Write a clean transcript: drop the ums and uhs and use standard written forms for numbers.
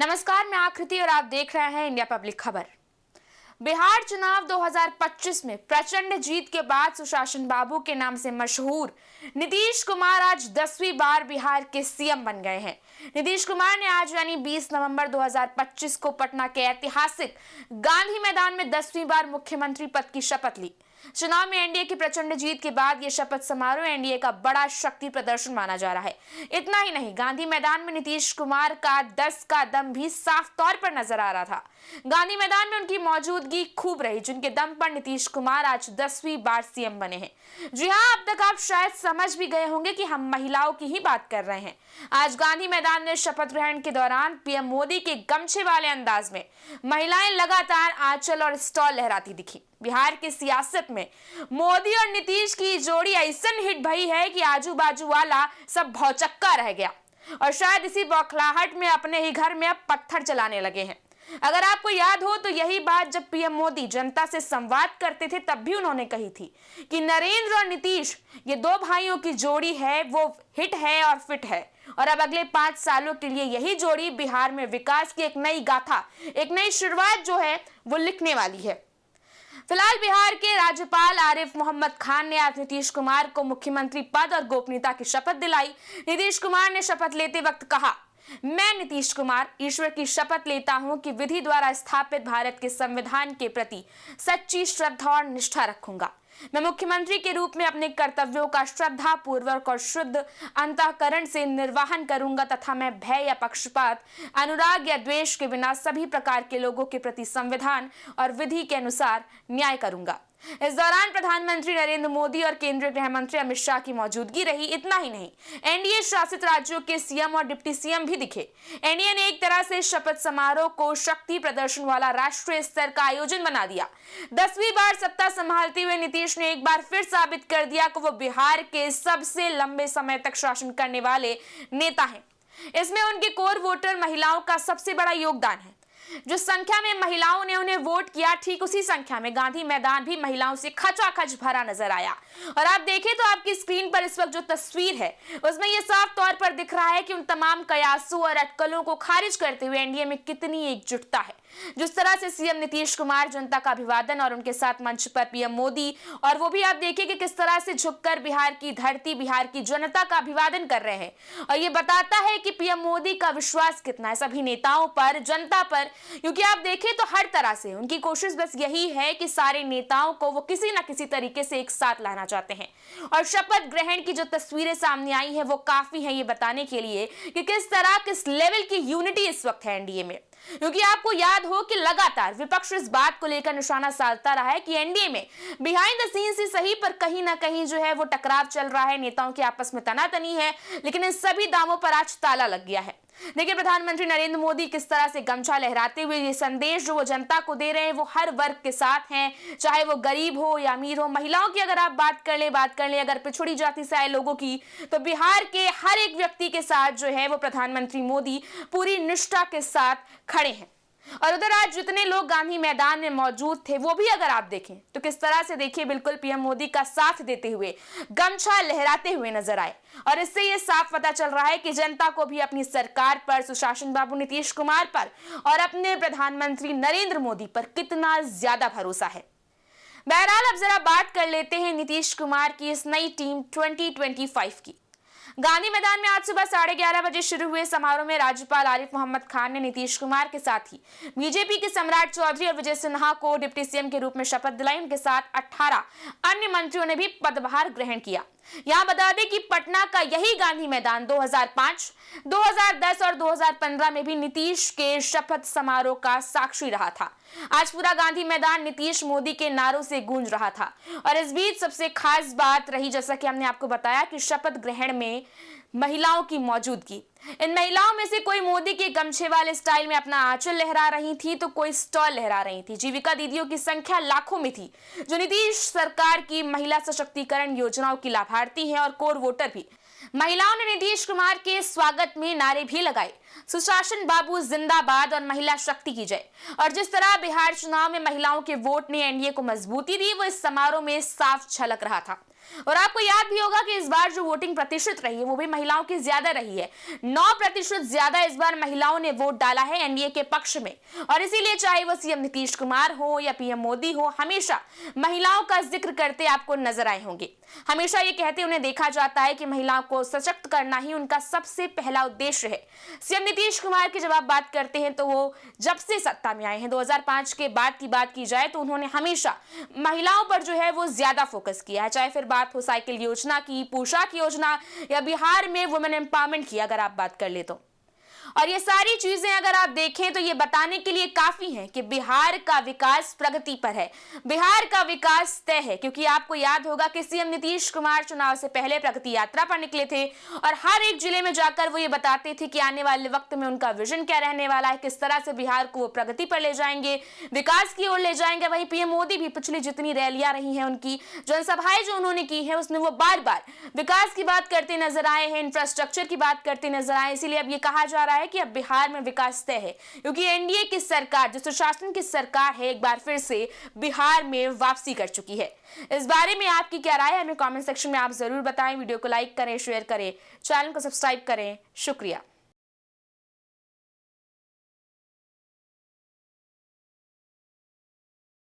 नमस्कार, मैं आकृति और आप देख रहे हैं इंडिया पब्लिक खबर। बिहार चुनाव 2025 में प्रचंड जीत के बाद सुशासन बाबू के नाम से मशहूर नीतीश कुमार आज 10वीं बार बिहार के सीएम बन गए हैं। नीतीश कुमार ने आज यानी 20 नवंबर 2025 को पटना के ऐतिहासिक गांधी मैदान में 10वीं बार मुख्यमंत्री पद की शपथ ली। चुनाव में एनडीए की प्रचंड जीत के बाद यह शपथ समारोह एनडीए का बड़ा शक्ति प्रदर्शन माना जा रहा है। इतना ही नहीं, गांधी मैदान में नीतीश कुमार का 10 का दम भी साफ तौर पर नजर आ रहा था। गांधी मैदान में उनकी मौजूदगी खूब रही, जिनके दम पर नीतीश कुमार आज 10वीं बार सीएम बने हैं। जी हां, अब तक आप शायद समझ भी गए होंगे कि हम महिलाओं की ही बात कर रहे हैं। आज गांधी मैदान में शपथ ग्रहण के दौरान पीएम मोदी के गमछे वाले अंदाज में महिलाएं लगातार आंचल और स्टॉल लहराती दिखी। बिहार की सियासत में मोदी और नीतीश की जोड़ी ऐसन हिट भई है कि आजू बाजू वाला सब भौचक्का रह गया और शायद इसी बौखलाहट में अपने ही घर में अब पत्थर चलाने लगे हैं। अगर आपको याद हो तो यही बात जब पीएम मोदी जनता से संवाद करते थे तब भी उन्होंने कही थी कि नरेंद्र और नीतीश ये दो भाइयों की जोड़ी है, वो हिट है और फिट है। और अब अगले 5 सालों के लिए यही जोड़ी बिहार में विकास की एक नई गाथा, एक नई शुरुआत जो है वो लिखने वाली है। फिलहाल बिहार के राज्यपाल आरिफ मोहम्मद खान ने आज नीतीश कुमार को मुख्यमंत्री पद और गोपनीयता की शपथ दिलाई। नीतीश कुमार ने शपथ लेते वक्त कहा, मैं नीतीश कुमार ईश्वर की शपथ लेता हूं कि विधि द्वारा स्थापित भारत के संविधान के प्रति सच्ची श्रद्धा और निष्ठा रखूंगा। मैं मुख्यमंत्री के रूप में अपने कर्तव्यों का श्रद्धा पूर्वक और शुद्ध अंतःकरण से निर्वहन करूंगा तथा मैं भय या पक्षपात, अनुराग या द्वेष के बिना सभी प्रकार के लोगों के प्रति संविधान और विधि के अनुसार न्याय करूंगा। इस दौरान प्रधानमंत्री नरेंद्र मोदी और केंद्रीय गृह मंत्री अमित शाह की मौजूदगी रही। इतना ही नहीं, एनडीए शासित राज्यों के सीएम और डिप्टी सीएम भी दिखे। एनडीए ने एक तरह से शपथ समारोह को शक्ति प्रदर्शन वाला राष्ट्रीय स्तर का आयोजन बना दिया। 10वीं बार सत्ता संभालते हुए नीतीश ने एक बार फिर साबित कर दिया कि वो बिहार के सबसे लंबे समय तक शासन करने वाले नेता हैं। इसमें उनके कोर वोटर महिलाओं का सबसे बड़ा योगदान है। जो संख्या में महिलाओं ने उन्हें वोट किया, ठीक उसी संख्या में गांधी मैदान भी महिलाओं से खचाखच भरा नजर आया। और आप देखें तो आपकी स्क्रीन पर इस वक्त जो तस्वीर है उसमें यह साफ तौर पर दिख रहा है कि उन तमाम कयासों और अटकलों को खारिज करते हुए एनडीए में कितनी एकजुटता है। जिस तरह से सीएम नीतीश कुमार जनता का अभिवादन और उनके साथ मंच पर पीएम मोदी, और वो भी आप देखिए कि किस तरह से झुककर बिहार की धरती, बिहार की जनता का अभिवादन कर रहे हैं। और ये बताता है कि पीएम मोदी का विश्वास कितना है सभी नेताओं पर, जनता पर, क्योंकि आप देखें तो हर तरह से उनकी कोशिश बस यही है कि सारे नेताओं को वो किसी ना किसी तरीके से एक साथ लाना चाहते हैं। और शपथ ग्रहण की जो तस्वीरें सामने आई है वो काफी है ये बताने के लिए कि किस तरह, किस लेवल की यूनिटी इस वक्त है एनडीए में। क्योंकि आपको याद हो कि लगातार विपक्ष इस बात को लेकर निशाना साधता रहा है कि एनडीए में बिहाइंड द सीन से सही पर कहीं ना कहीं जो है वो टकराव चल रहा है, नेताओं के आपस में तनातनी है, लेकिन इन सभी दामों पर आज ताला लग गया है। देखिए प्रधानमंत्री नरेंद्र मोदी किस तरह से गमछा लहराते हुए ये संदेश जो वो जनता को दे रहे हैं वो हर वर्ग के साथ हैं, चाहे वो गरीब हो या अमीर हो। महिलाओं की अगर आप बात कर ले, अगर पिछड़ी जाति से आए लोगों की, तो बिहार के हर एक व्यक्ति के साथ जो है वो प्रधानमंत्री मोदी पूरी निष्ठा के साथ खड़े हैं। और उधर आज जितने लोग गांधी मैदान में मौजूद थे वो भी अगर आप देखें तो किस तरह से देखिए बिल्कुल पीएम मोदी का साथ देते हुए, गमछा लहराते हुए नजर आए। और इससे ये साफ पता चल रहा है कि जनता को भी अपनी सरकार पर, सुशासन बाबू नीतीश कुमार पर और अपने प्रधानमंत्री नरेंद्र मोदी पर कितना ज्यादा भरोसा है। बहरहाल अब जरा बात कर लेते हैं नीतीश कुमार की इस नई टीम 2025 की। गांधी मैदान में आज सुबह 11:30 बजे शुरू हुए समारोह में राज्यपाल आरिफ मोहम्मद खान ने नीतीश कुमार के साथ ही बीजेपी के सम्राट चौधरी और विजय सिन्हा को डिप्टी सीएम के रूप में शपथ दिलाई। उनके साथ 18 अन्य मंत्रियों ने भी पदभार ग्रहण किया। यहां बता दें कि पटना का यही गांधी मैदान 2005, 2010 और 2015 में भी नीतीश के शपथ समारोह का साक्षी रहा था। आज पूरा गांधी मैदान नीतीश मोदी के नारों से गूंज रहा था। और इस बीच सबसे खास बात रही, जैसा कि हमने आपको बताया, कि शपथ ग्रहण में महिलाओं की मौजूदगी। इन महिलाओं में से कोई मोदी के गमछे वाले स्टाइल में अपना आंचल लहरा रही थी तो कोई स्टॉल लहरा रही थी। जीविका दीदियों की संख्या लाखों में थी, जो नीतीश सरकार की महिला सशक्तिकरण योजनाओं की लाभार्थी हैं, और कोर वोटर भी। महिलाओं ने नीतीश कुमार के स्वागत में नारे भी लगाए, सुशासन बाबू जिंदाबाद और महिला शक्ति की जय। और जिस तरह बिहार चुनाव में महिलाओं के वोट ने एनडीए को मजबूती दी वो इस समारोह में साफ झलक रहा था। और आपको याद भी होगा कि इस बार जो वोटिंग प्रतिशत रही है वो भी महिलाओं की ज्यादा रही है। 9% ज्यादा इस बार महिलाओं ने वोट डाला है एनडीए के पक्ष में। और इसीलिए चाहे वो सीएम नीतीश कुमार हो या पीएम मोदी हो, हमेशा महिलाओं का जिक्र करते आपको नजर आए होंगे। हमेशा ये कहते उन्हें देखा जाता है कि महिलाओं को सशक्त करना ही उनका सबसे पहला उद्देश्य है। सीएम नीतीश कुमार की जब आप बात करते हैं तो वो जब से सत्ता में आए हैं 2005 के बाद की बात की जाए तो उन्होंने हमेशा महिलाओं पर जो है वो ज्यादा फोकस किया है। चाहे फिर बात हो साइकिल योजना की, पोशाक योजना या बिहार में वुमेन एम्पावरमेंट की अगर आप बात कर ले तो। और ये सारी चीजें अगर आप देखें तो ये बताने के लिए काफी है कि बिहार का विकास प्रगति पर है, बिहार का विकास तय है। क्योंकि आपको याद होगा कि सीएम नीतीश कुमार चुनाव से पहले प्रगति यात्रा पर निकले थे और हर एक जिले में जाकर वो ये बताते थे कि आने वाले वक्त में उनका विजन क्या रहने वाला है, किस तरह से बिहार को वो प्रगति पर ले जाएंगे, विकास की ओर ले जाएंगे। वहीं पीएम मोदी भी पिछली जितनी रैलियां रही हैं, उनकी जनसभाएं जो उन्होंने की है उसमें वो बार बार विकास की बात करते नजर आए हैं, इंफ्रास्ट्रक्चर की बात करते नजर आए। इसीलिए अब ये कहा जा रहा है कि अब बिहार में विकास तय है, क्योंकि एनडीए की सरकार, जो सुशासन की सरकार है, एक बार फिर से बिहार में वापसी कर चुकी है। इस बारे में आपकी क्या राय है हमें कमेंट सेक्शन में आप जरूर बताएं। वीडियो को लाइक करें, शेयर करें, चैनल को सब्सक्राइब करें। शुक्रिया।